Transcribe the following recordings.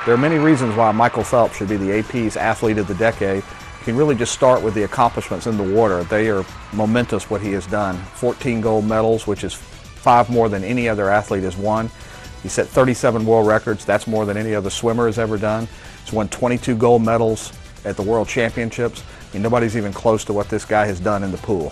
There are many reasons why Michael Phelps should be the AP's Athlete of the Decade. You can really just start with the accomplishments in the water. They are momentous, what he has done. 14 gold medals, which is 5 more than any other athlete has won. He set 37 world records. That's more than any other swimmer has ever done. He's won 22 gold medals at the World Championships. I mean, nobody's even close to what this guy has done in the pool.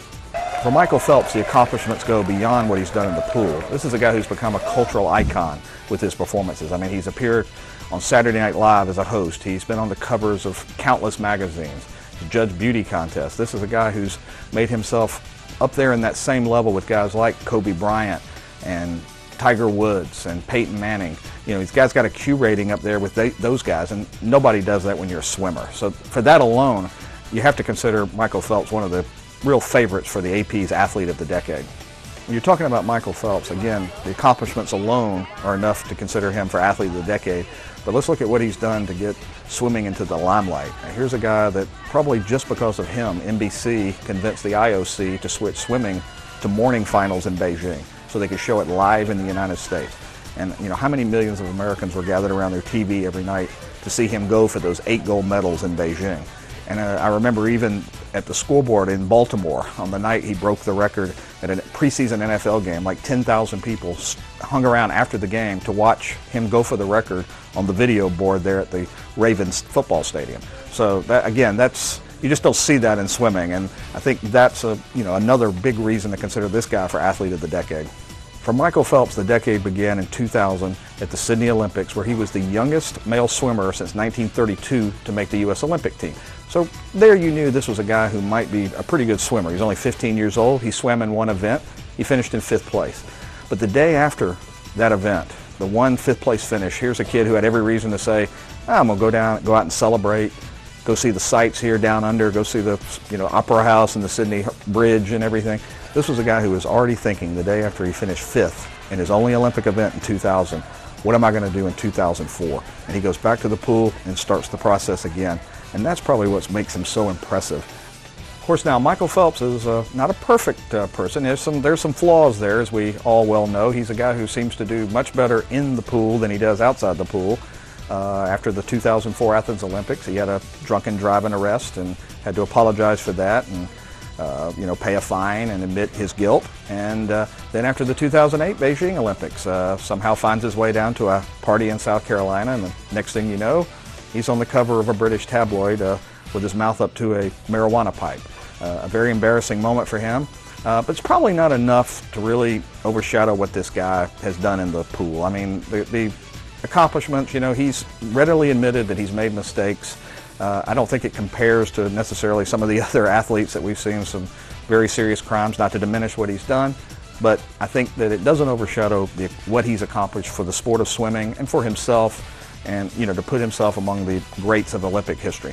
For Michael Phelps, the accomplishments go beyond what he's done in the pool. This is a guy who's become a cultural icon with his performances. I mean, he's appeared on Saturday Night Live as a host. He's been on the covers of countless magazines, judged beauty contests. This is a guy who's made himself up there in that same level with guys like Kobe Bryant and Tiger Woods and Peyton Manning. You know, these guys got a Q rating up there with those guys, and nobody does that when you're a swimmer. So for that alone, you have to consider Michael Phelps one of the real favorites for the AP's Athlete of the Decade. When you're talking about Michael Phelps, again, the accomplishments alone are enough to consider him for Athlete of the Decade. But let's look at what he's done to get swimming into the limelight. Now, here's a guy that probably just because of him, NBC convinced the IOC to switch swimming to morning finals in Beijing so they could show it live in the United States. And you know, how many millions of Americans were gathered around their TV every night to see him go for those 8 gold medals in Beijing. And I remember even at the scoreboard in Baltimore on the night he broke the record at a preseason NFL game, like 10,000 people hung around after the game to watch him go for the record on the video board there at the Ravens football stadium. So that, again, you just don't see that in swimming, and I think that's another big reason to consider this guy for Athlete of the Decade. For Michael Phelps, the decade began in 2000 at the Sydney Olympics, where he was the youngest male swimmer since 1932 to make the U.S. Olympic team. So there you knew this was a guy who might be a pretty good swimmer. He's only 15 years old. He swam in one event. He finished in 5th place. But the day after that event, the 5th place finish, here's a kid who had every reason to say, I'm going to go out and celebrate, go see the sights here down under, go see the Opera House and the Sydney Bridge and everything. This was a guy who was already thinking the day after he finished 5th in his only Olympic event in 2000, what am I going to do in 2004? And he goes back to the pool and starts the process again. And that's probably what makes him so impressive. Of course, now Michael Phelps is not a perfect person. There's some flaws there, as we all well know. He's a guy who seems to do much better in the pool than he does outside the pool. After the 2004 Athens Olympics, he had a drunken driving arrest and had to apologize for that and pay a fine and admit his guilt. And then after the 2008 Beijing Olympics, somehow finds his way down to a party in South Carolina, and the next thing you know, he's on the cover of a British tabloid with his mouth up to a marijuana pipe. A very embarrassing moment for him, but it's probably not enough to really overshadow what this guy has done in the pool. I mean, the accomplishments, he's readily admitted that he's made mistakes. I don't think it compares to necessarily some of the other athletes that we've seen some very serious crimes, not to diminish what he's done, but I think that it doesn't overshadow what he's accomplished for the sport of swimming and for himself, and to put himself among the greats of Olympic history.